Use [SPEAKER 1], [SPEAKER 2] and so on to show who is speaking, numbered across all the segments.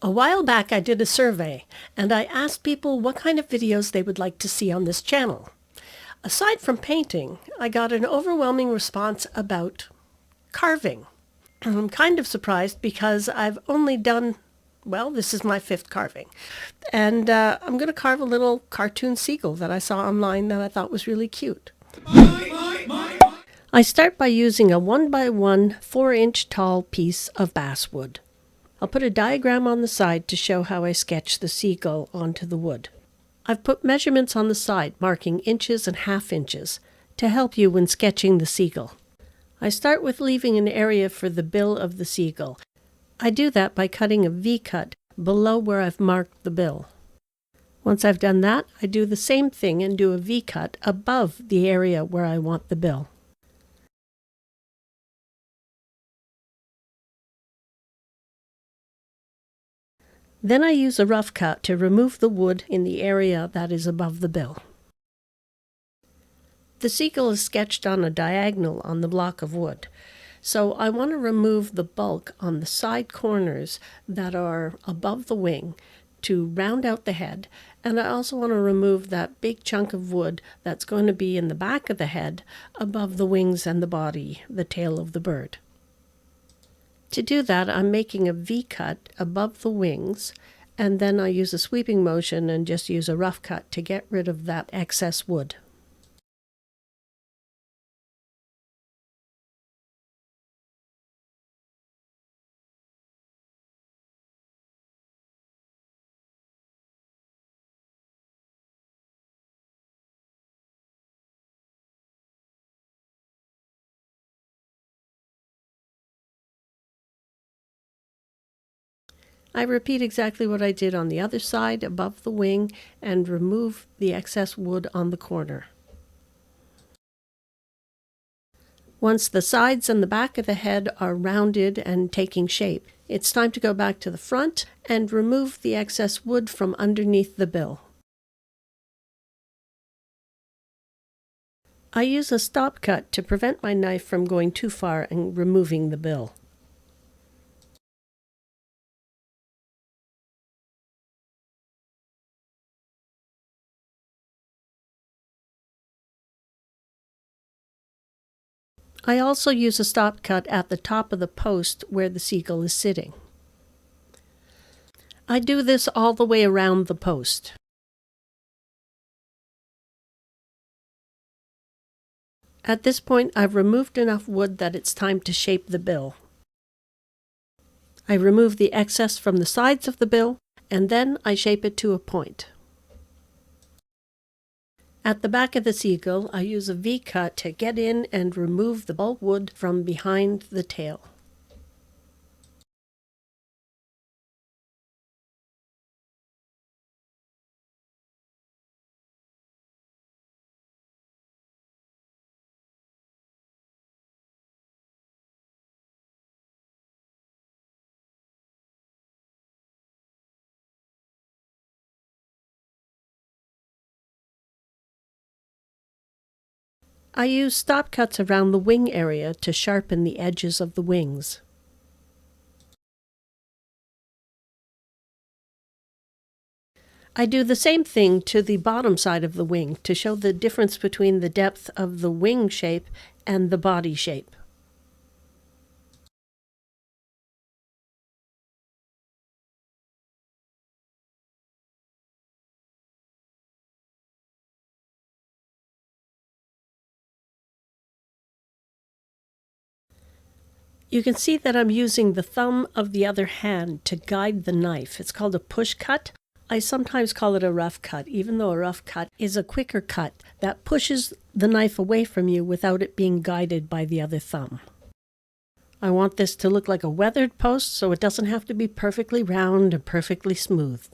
[SPEAKER 1] A while back I did a survey, and I asked people what kind of videos they would like to see on this channel. Aside from painting, I got an overwhelming response about carving. I'm kind of surprised because I've only done, well, this is my 5th carving. And I'm going to carve a little cartoon seagull that I saw online that I thought was really cute. I start by using a 1x1 4-inch tall piece of basswood. I'll put a diagram on the side to show how I sketch the seagull onto the wood. I've put measurements on the side, marking inches and half inches, to help you when sketching the seagull. I start with leaving an area for the bill of the seagull. I do that by cutting a V-cut below where I've marked the bill. Once I've done that, I do the same thing and do a V-cut above the area where I want the bill. Then I use a rough cut to remove the wood in the area that is above the bill. The seagull is sketched on a diagonal on the block of wood, so I want to remove the bulk on the side corners that are above the wing to round out the head, and I also want to remove that big chunk of wood that's going to be in the back of the head above the wings and the body, the tail of the bird. To do that, I'm making a V-cut above the wings, and then I use a sweeping motion and just use a rough cut to get rid of that excess wood. I repeat exactly what I did on the other side above the wing and remove the excess wood on the corner. Once the sides and the back of the head are rounded and taking shape, it's time to go back to the front and remove the excess wood from underneath the bill. I use a stop cut to prevent my knife from going too far and removing the bill. I also use a stop cut at the top of the post where the seagull is sitting. I do this all the way around the post. At this point, I've removed enough wood that it's time to shape the bill. I remove the excess from the sides of the bill, and then I shape it to a point. At the back of the seagull, I use a V-cut to get in and remove the bulk wood from behind the tail. I use stop cuts around the wing area to sharpen the edges of the wings. I do the same thing to the bottom side of the wing to show the difference between the depth of the wing shape and the body shape. You can see that I'm using the thumb of the other hand to guide the knife. It's called a push cut. I sometimes call it a rough cut, even though a rough cut is a quicker cut that pushes the knife away from you without it being guided by the other thumb. I want this to look like a weathered post, so it doesn't have to be perfectly round and perfectly smooth.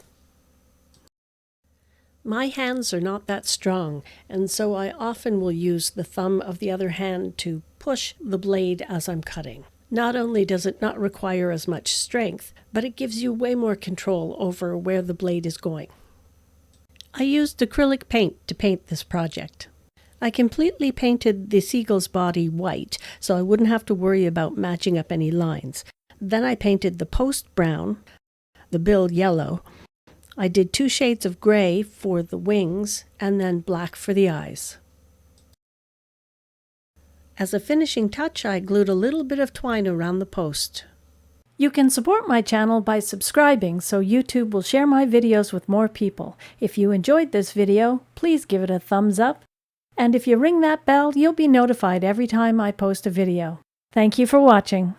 [SPEAKER 1] My hands are not that strong, and so I often will use the thumb of the other hand to push the blade as I'm cutting. Not only does it not require as much strength, but it gives you way more control over where the blade is going. I used acrylic paint to paint this project. I completely painted the seagull's body white, so I wouldn't have to worry about matching up any lines. Then I painted the post brown, the bill yellow. I did 2 shades of gray for the wings and then black for the eyes. As a finishing touch, I glued a little bit of twine around the post. You can support my channel by subscribing so YouTube will share my videos with more people. If you enjoyed this video, please give it a thumbs up. And if you ring that bell, you'll be notified every time I post a video. Thank you for watching.